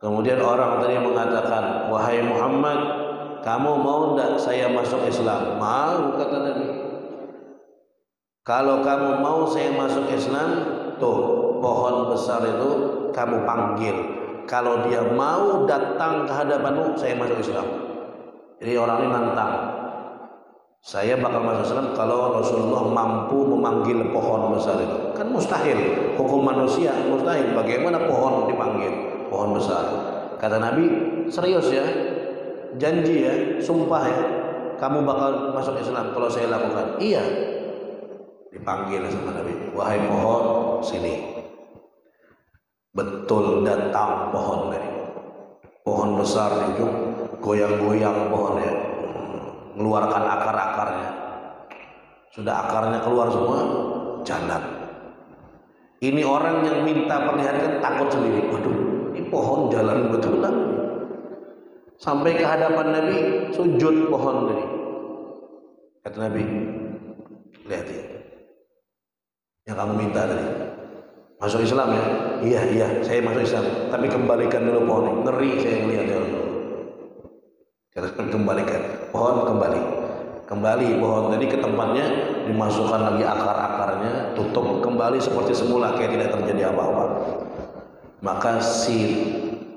Kemudian orang tadi mengatakan, "Wahai Muhammad, kamu mau tidak saya masuk Islam?" "Mau," kata Nabi. "Kalau kamu mau saya masuk Islam, tuh pohon besar itu kamu panggil. Kalau dia mau datang ke hadapanmu, saya masuk Islam." Jadi orang ini nantang, saya bakal masuk Islam kalau Rasulullah mampu memanggil pohon besar itu. Kan mustahil, hukum manusia mustahil. Bagaimana pohon dipanggil? Pohon besar. Kata Nabi, serius ya, janji ya, sumpah ya, kamu bakal masuk Islam kalau saya lakukan. Iya. Dipanggil sama Nabi, wahai pohon, sini. Betul datang pohon tadi. Pohon besar di ujung, goyang-goyang pohonnya, mengeluarkan akar-akarnya. Sudah akarnya keluar semua, jalan. Ini orang yang minta perlihatkan takut sendiri. Waduh, ini pohon jalan betulan. Sampai ke hadapan Nabi, sujud pohon tadi. Kata Nabi, lihat ya, yang kamu minta tadi, masuk Islam ya? Iya, saya masuk Islam. Tapi kembalikan dulu pohon ini. Ngeri saya melihat ya Allah. Kata kembalikan pohon, kembali pohon tadi ke tempatnya, dimasukkan lagi akar-akarnya, tutup kembali seperti semula, kayak tidak terjadi apa-apa. Maka si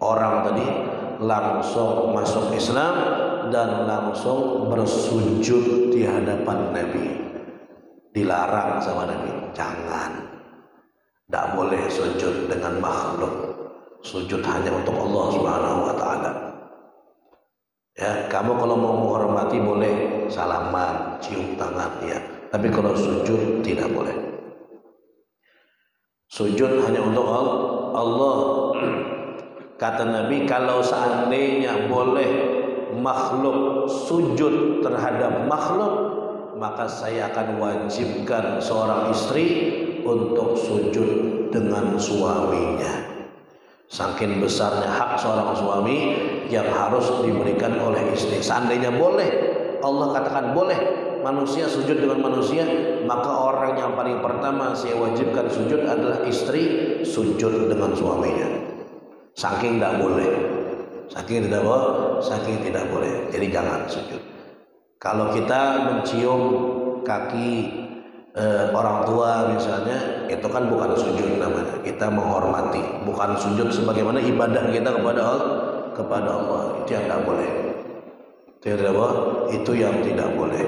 orang tadi langsung masuk Islam dan langsung bersujud di hadapan Nabi. Dilarang sama Nabi, jangan, tidak boleh sujud dengan makhluk, sujud hanya untuk Allah Subhanahu wa Ta'ala. Ya, kamu kalau mau menghormati boleh salaman, cium tangan, ya, tapi kalau sujud tidak boleh. Sujud hanya untuk Allah. Kata Nabi, kalau seandainya boleh makhluk sujud terhadap makhluk, maka saya akan wajibkan seorang istri untuk sujud dengan suaminya. Saking besarnya hak seorang suami yang harus diberikan oleh istri. Seandainya boleh, Allah katakan boleh manusia sujud dengan manusia, maka orang yang paling pertama saya wajibkan sujud adalah istri sujud dengan suaminya. Saking tidak boleh, saking tidak boleh. Jadi jangan sujud. Kalau kita mencium kaki orang tua misalnya, itu kan bukan sujud namanya. Kita menghormati, bukan sujud sebagaimana ibadah kita kepada Allah. Itu yang tidak boleh. Itu yang tidak boleh.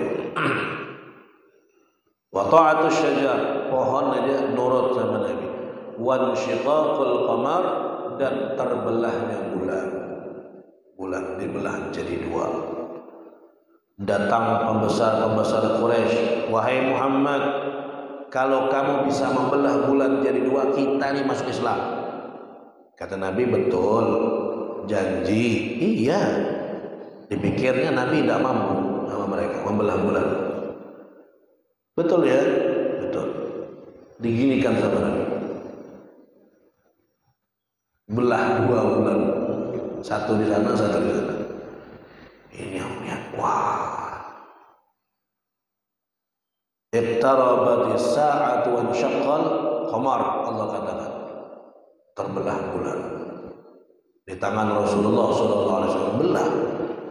Wa ta'atus syajar, pohon aja nurut sama Nabi. Wa insyiqaqul qamar, dan terbelahnya bulan dibelah jadi dua. Datang pembesar Quraisy, wahai Muhammad, kalau kamu bisa membelah bulan jadi dua, kita nih masuk Islam. Kata Nabi, betul, janji. Iya, dipikirnya Nabi tidak mampu sama mereka membelah bulan. Betul ya, betul. Diginikan sama Nabi, belah dua bulan, satu di sana, satu di sana. Ini yang lihat, wah, iqtarabatis sa'atu wa insyaqqal qamar, Allah katakan terbelah bulan di tangan Rasulullah SAW, belah.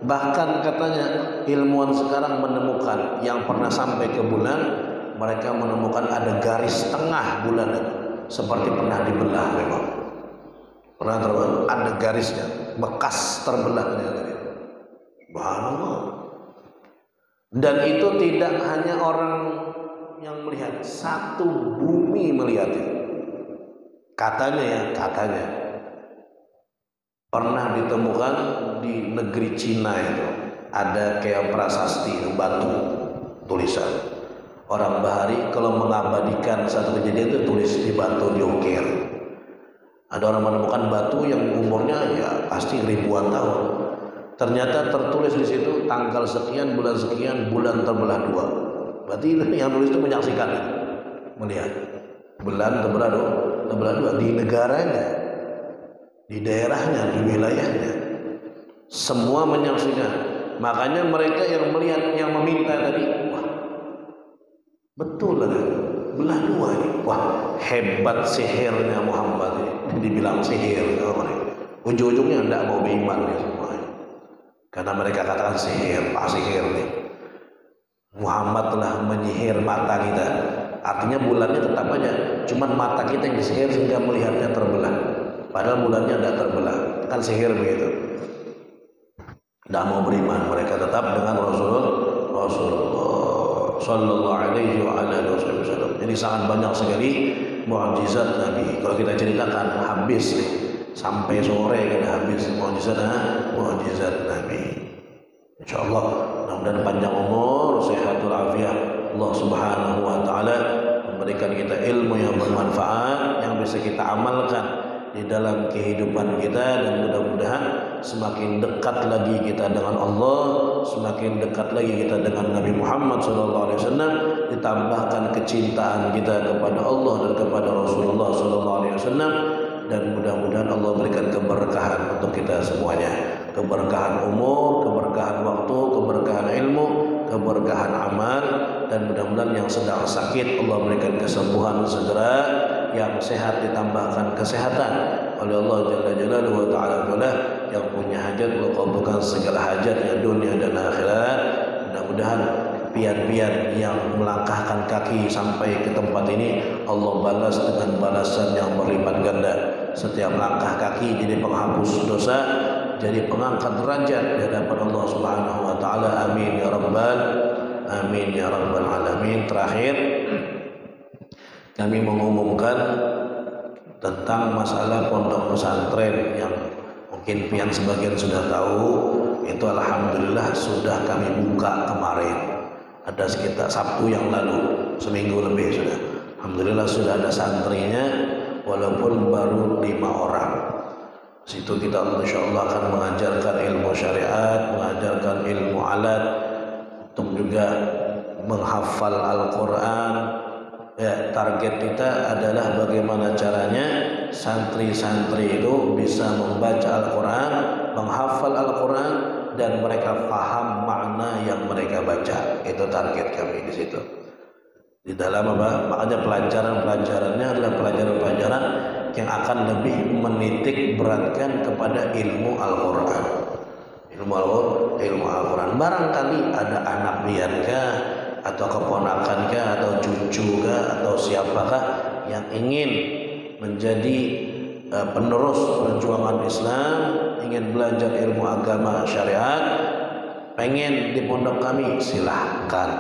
Bahkan katanya ilmuwan sekarang menemukan yang pernah sampai ke bulan, mereka menemukan ada garis tengah bulan itu seperti pernah dibelah. Memang pernah terbelah, ada garisnya, bekas terbelahnya. Subhanallah. Dan itu tidak hanya orang yang melihat, satu bumi melihatnya. Katanya pernah ditemukan di negeri Cina itu ada kayak prasasti batu tulisan. Orang bahari kalau mengabadikan satu kejadian itu tulis di batu, diukir. Ada orang menemukan batu yang umurnya ya pasti ribuan tahun. Ternyata tertulis di situ tanggal sekian, bulan terbelah dua. Berarti yang tulis itu menyaksikan, melihat bulan terbelah dua di negaranya, di daerahnya, di wilayahnya. Semua menyaksikan. Makanya mereka yang melihat, yang meminta tadi, wah, betul lah, belah dua ini. Wah, hebat sihirnya Muhammad ini. Dibilang sihir sama mereka. Ujung-ujungnya tidak mau beriman ya semua. Karena mereka katakan sihir, pak sihir nih. Muhammad telah menyihir mata kita. Artinya bulannya tetap aja, cuman mata kita yang disihir sehingga melihatnya terbelah. Padahal bulannya tidak terbelah. Kan sihir begitu. Tidak mau beriman, mereka tetap dengan Rasulullah Sallallahu Alaihi Wasallam. Jadi sangat banyak sekali mukjizat Nabi. Kalau kita ceritakan habis nih. Sampai sore kada habis mukjizat Nabi. Insyaallah mudah-mudahan panjang umur, sehatul afiat. Allah Subhanahu wa taala memberikan kita ilmu yang bermanfaat yang bisa kita amalkan di dalam kehidupan kita, dan mudah-mudahan semakin dekat lagi kita dengan Allah, semakin dekat lagi kita dengan Nabi Muhammad SAW, ditambahkan kecintaan kita kepada Allah dan kepada Rasulullah SAW, dan mudah-mudahan Allah berikan keberkahan untuk kita semuanya, keberkahan umur, keberkahan waktu, keberkahan ilmu, keberkahan amal, dan mudah-mudahan yang sedang sakit Allah berikan kesembuhan segera, yang sehat ditambahkan kesehatan oleh Allah Jalla Jalaluhu wa Ta'ala, yang punya hajat Allah kabulkan segala hajatnya dunia dan akhirat. Mudah-mudahan pian-pian yang melangkahkan kaki sampai ke tempat ini Allah balas dengan balasan yang berlipat ganda. Setiap langkah kaki jadi penghapus dosa, jadi pengangkat derajat di hadapan Allah Subhanahu wa taala. Amin ya rabbal alamin. Terakhir, kami mengumumkan tentang masalah pondok pesantren yang mungkin pian sebagian sudah tahu. Itu alhamdulillah sudah kami buka kemarin. Ada sekitar Sabtu yang lalu, seminggu lebih sudah. Alhamdulillah sudah ada santrinya, walaupun baru 5 orang. Situ kita insyaallah akan mengajarkan ilmu syariat, mengajarkan ilmu alat, untuk juga menghafal Al-Quran. Ya, target kita adalah bagaimana caranya santri-santri itu bisa membaca Al-Quran, menghafal Al-Quran, dan mereka paham makna yang mereka baca. Itu target kami di situ. Di dalam apa? Makanya pelajaran-pelajarannya adalah pelajaran-pelajaran yang akan lebih menitik beratkan kepada ilmu Al-Quran. Ilmu Al-Quran. Barangkali ada anak piankah, atau kepondakankah, atau cucukah, atau siapakah yang ingin menjadi penerus perjuangan Islam, ingin belajar ilmu agama syariat, pengen di pondok kami, silahkan,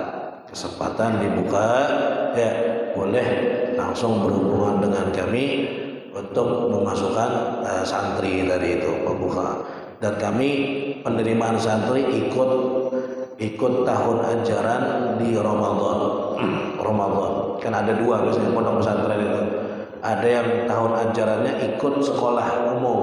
kesempatan dibuka, ya boleh langsung berhubungan dengan kami untuk memasukkan santri dari itu pembuka. Dan kami penerimaan santri ikut tahun ajaran di Ramadan. Kan ada 2 biasanya pondok pesantren itu. Ada yang tahun ajarannya ikut sekolah umum.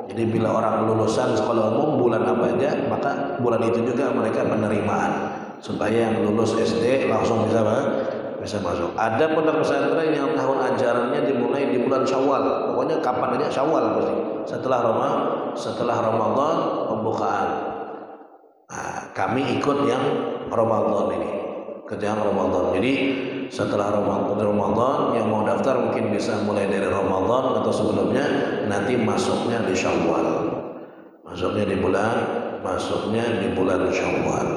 Jadi bila orang lulusan sekolah umum bulan apa aja, maka bulan itu juga mereka penerimaan, supaya yang lulus SD langsung bisa masuk. Ada pondok pesantren yang tahun ajarannya dimulai di bulan Syawal. Pokoknya kapan aja Syawal pasti. Setelah Ramadan pembukaan. Nah, kami ikut yang Ramadan ini, kerjaan Ramadan. Jadi setelah Ramadan yang mau daftar mungkin bisa mulai dari Ramadan atau sebelumnya, nanti masuknya di Syawal. Masuknya di bulan Syawal.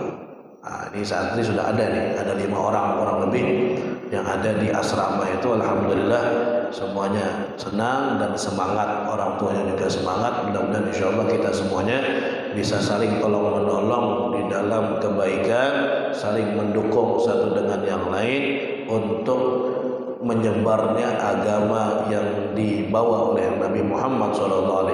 Nah, ini santri sudah ada nih, ada 5 orang lebih yang ada di asrama itu. Alhamdulillah semuanya senang dan semangat, orang tuanya juga semangat. Mudah-mudahan insyaallah kita semuanya bisa saling tolong menolong di dalam kebaikan, saling mendukung satu dengan yang lain untuk menyebarnya agama yang dibawa oleh Nabi Muhammad SAW.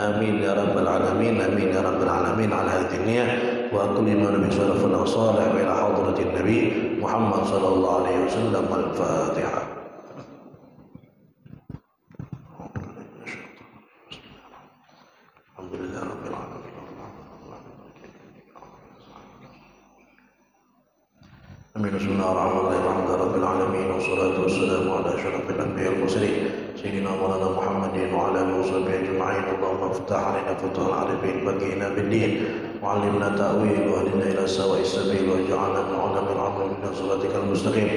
Amin ya rabbal alamin, amin ya rabbal alamin. Ala hadhihi wa kulli ma nabi sallallahu salih ila hadratin Nabi Muhammad sallallahu alaihi wasallam. Al-Fatihah. Alhamdulillah rabbil alamin. Amin. Bismillahirrahmanirrahim. Alhamdulillahirabbil alamin wassalatu wassalamu ala asyrafil anbiya'il mursalin sayyidina maulana Muhammadin wa ala alihi washabbihi ajma'in. Allahumma iftah 'alaina futuhal 'arifin baghina bid-din wa 'allimna ta'wil wa hadina ila sawa'is sabil wa ja'alna min 'ulamatil 'amri min siratikal mustaqim.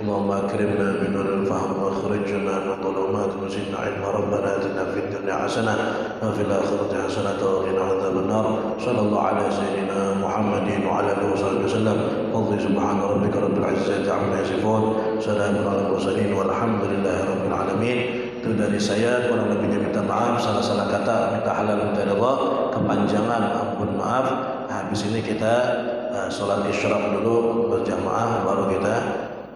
Allahumma akrimna min nuril fahm wa akhrijna min dhulumatil zidna 'ilma. Rabbana atina fid dunya hasanah wa fil akhirati hasanah wa qina adzaban nar. Sallallahu ala sayyidina Muhammadin wa ala alihi wasallam. Subhana rabbika rabbil izzati 'amma yasifun, salamun alal mursalin walhamdulillahi rabbil alamin. Itu dari saya, kurang lebihnya minta maaf, salah-salah kata minta halal minta ridha, kepanjangan ampun maaf. Habis ini kita sholat isyraq dulu berjamaah, baru kita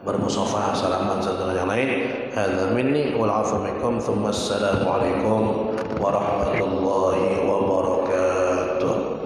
bermusafah salaman satu dengan yang lain. Hadza minni wal 'afwu minkum, tsumma assalamu alaikum warahmatullahi wabarakatuh.